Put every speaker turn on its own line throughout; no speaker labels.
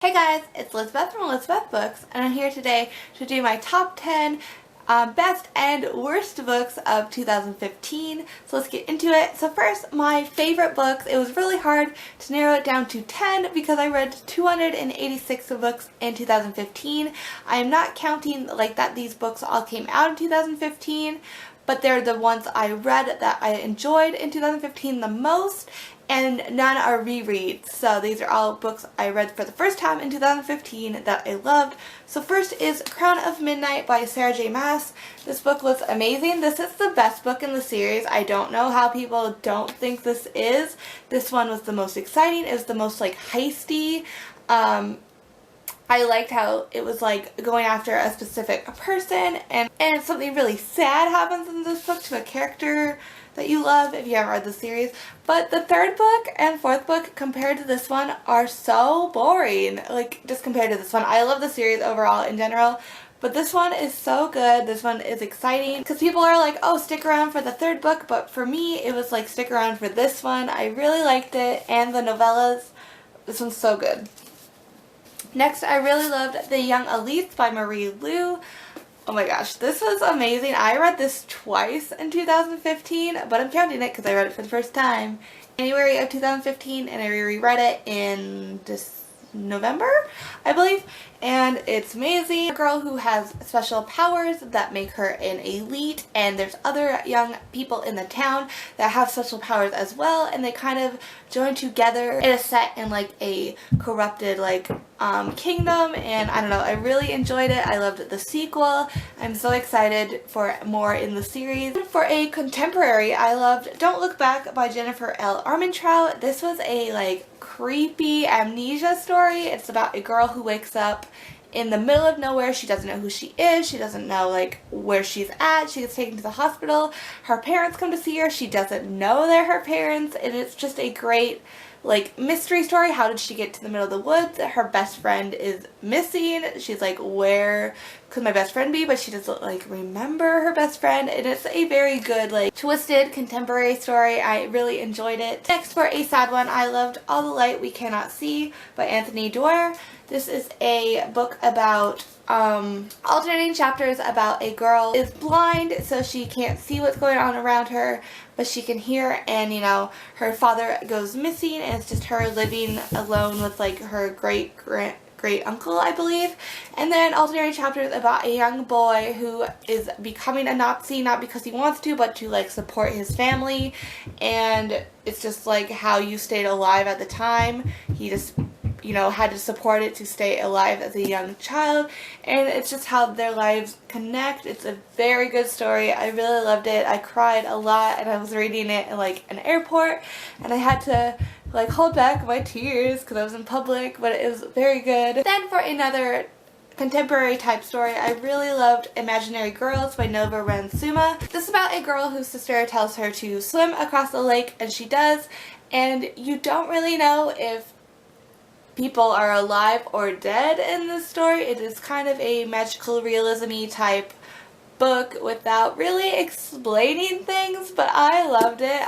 Hey guys, it's Elizabeth from Elizabeth Books, and I'm here today to do my top 10 best and worst books of 2015. So let's get into it. So first, my favorite books. It was really hard to narrow it down to 10 because I read 286 books in 2015. I am not counting like that these books all came out in 2015, but they're the ones I read that I enjoyed in 2015 the most, and none are rereads. So these are all books I read for the first time in 2015 that I loved. So first is Crown of Midnight by Sarah J. Maas. This book was amazing. This is the best book in the series. I don't know how people don't think this is. This one was the most exciting. It was the most like heisty. I liked how it was like going after a specific person, and something really sad happens in this book to a character that you love if you haven't read the series. But the third book and fourth book compared to this one are so boring. Like, just compared to this one. I love the series overall in general, but this one is so good. This one is exciting because people are like, oh, stick around for the third book, but for me it was like, stick around for this one. I really liked it, and the novellas. This one's so good. Next, I really loved The Young Elites by Marie Lu. Oh my gosh, this was amazing. I read this twice in 2015, but I'm counting it because I read it for the first time January of 2015, and I reread it in November, I believe, and it's amazing. A girl who has special powers that make her an elite, and there's other young people in the town that have special powers as well, and they kind of join together. It is set in like a corrupted kingdom, and I don't know, I really enjoyed it. I loved the sequel. I'm so excited for more in the series. For a contemporary, I loved Don't Look Back by Jennifer L. Armentrout. This was a creepy amnesia story. It's about a girl who wakes up in the middle of nowhere. She doesn't know who she is. She doesn't know where she's at. She gets taken to the hospital. Her parents come to see her. She doesn't know they're her parents, and it's just a great mystery story. How did she get to the middle of the woods? Her best friend is missing. She's like, where could my best friend be? But she doesn't remember her best friend, and it's a very good twisted contemporary story. I really enjoyed it. Next, for a sad one, I loved All the Light We Cannot See by Anthony Doerr. This is a book about alternating chapters about a girl who is blind, so she can't see what's going on around her, but she can hear, and her father goes missing, and it's just her living alone with her great uncle, I believe. And then alternating chapters about a young boy who is becoming a Nazi, not because he wants to, but to support his family, and it's just how you stayed alive at the time. He just had to support it to stay alive as a young child, and it's just how their lives connect. It's a very good story. I really loved it. I cried a lot, and I was reading it in an airport, and I had to hold back my tears because I was in public, but it was very good. Then for another contemporary type story, I really loved Imaginary Girls by Nova Ransuma. This is about a girl whose sister tells her to swim across the lake, and she does, and you don't really know if people are alive or dead in this story. It is kind of a magical realism-y type book without really explaining things, but I loved it.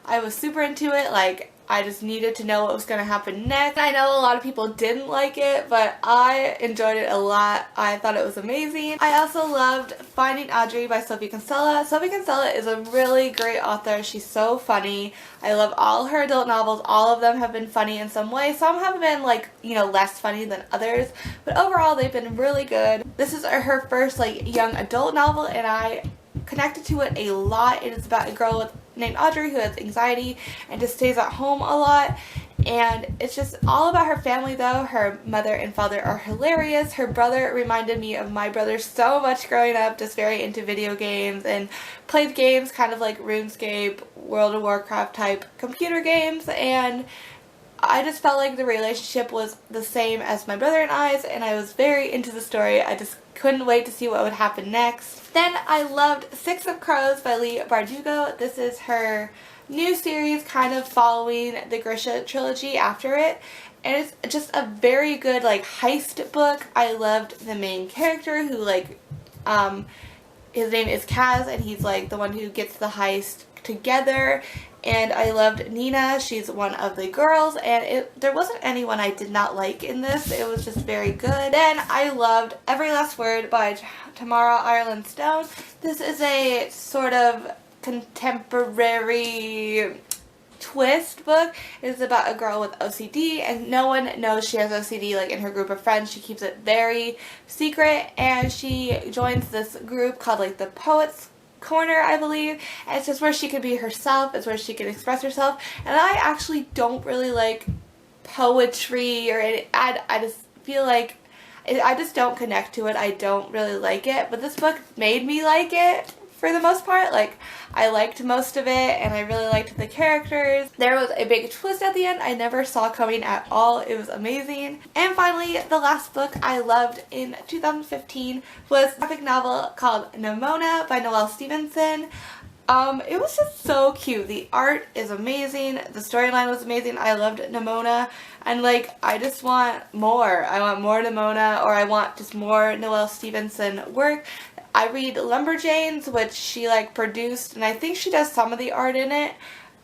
I was super into it. I just needed to know what was going to happen next. I know a lot of people didn't like it, but I enjoyed it a lot. I thought it was amazing. I also loved Finding Audrey by Sophie Kinsella. Sophie Kinsella is a really great author. She's so funny. I love all her adult novels. All of them have been funny in some way. Some have been less funny than others, but overall they've been really good. This is her first young adult novel, and I connected to it a lot. It is about a girl named Audrey who has anxiety and just stays at home a lot, and it's just all about her family though. Her mother and father are hilarious. Her brother reminded me of my brother so much growing up, just very into video games and played games kind of like RuneScape, World of Warcraft type computer games, and I just felt like the relationship was the same as my brother and I's, and I was very into the story. I just couldn't wait to see what would happen next. Then I loved Six of Crows by Leigh Bardugo. This is her new series kind of following the Grisha trilogy after it, and it's just a very good heist book. I loved the main character who his name is Kaz, and he's the one who gets the heist together, and I loved Nina. She's one of the girls, and there wasn't anyone I did not like in this. It was just very good. Then I loved Every Last Word by Tamara Ireland Stone. This is a sort of contemporary twist book. It is about a girl with OCD, and no one knows she has OCD, like in her group of friends. She keeps it very secret, and she joins this group called like the Poets Corner, I believe, and it's just where she can be herself. It's where she can express herself, and I actually don't really like poetry or any, I just feel like I just don't connect to it. I don't really like it, but this book made me like it for the most part. Like, I liked most of it, and I really liked the characters. There was a big twist at the end I never saw coming at all. It was amazing. And finally, the last book I loved in 2015 was a graphic novel called Nimona by Noelle Stevenson. It was just so cute. The art is amazing. The storyline was amazing. I loved Nimona, and like, I just want more. I want more Nimona, or I want just more Noelle Stevenson work. I read Lumberjanes, which she like produced, and I think she does some of the art in it,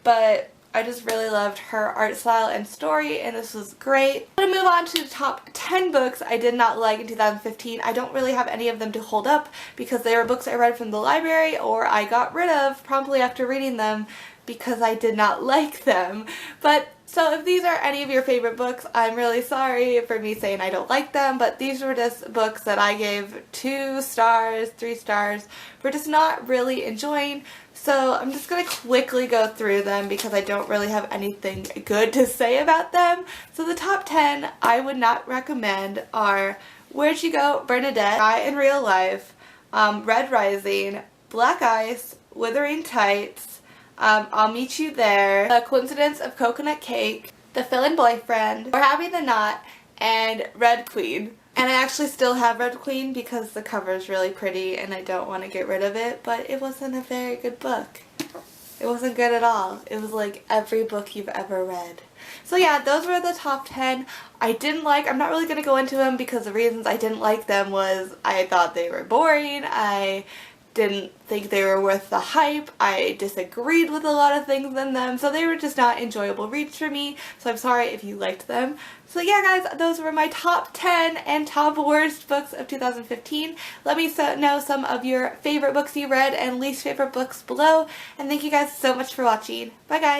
but I just really loved her art style and story, and this was great. I'm going to move on to the top 10 books I did not like in 2015. I don't really have any of them to hold up because they were books I read from the library or I got rid of promptly after reading them because I did not like them. But so if these are any of your favorite books, I'm really sorry for me saying I don't like them, but these were just books that I gave 2 stars, 3 stars. We're just not really enjoying. So I'm just going to quickly go through them because I don't really have anything good to say about them. So the top 10 I would not recommend are Where'd You Go, Bernadette, Guy in Real Life, Red Rising, Black Ice, Wuthering Tights, I'll Meet You There, The Coincidence of Coconut Cake, The Fill-In Boyfriend, We're Having the Knot, and Red Queen. And I actually still have Red Queen because the cover is really pretty and I don't want to get rid of it, but it wasn't a very good book. It wasn't good at all. It was like every book you've ever read. So yeah, those were the top 10 I didn't like. I'm not really going to go into them because the reasons I didn't like them was I thought they were boring, I didn't think they were worth the hype, I disagreed with a lot of things in them, so they were just not enjoyable reads for me, so I'm sorry if you liked them. So yeah guys, those were my top 10 and top worst books of 2015. Let me know some of your favorite books you read and least favorite books below, and thank you guys so much for watching. Bye guys!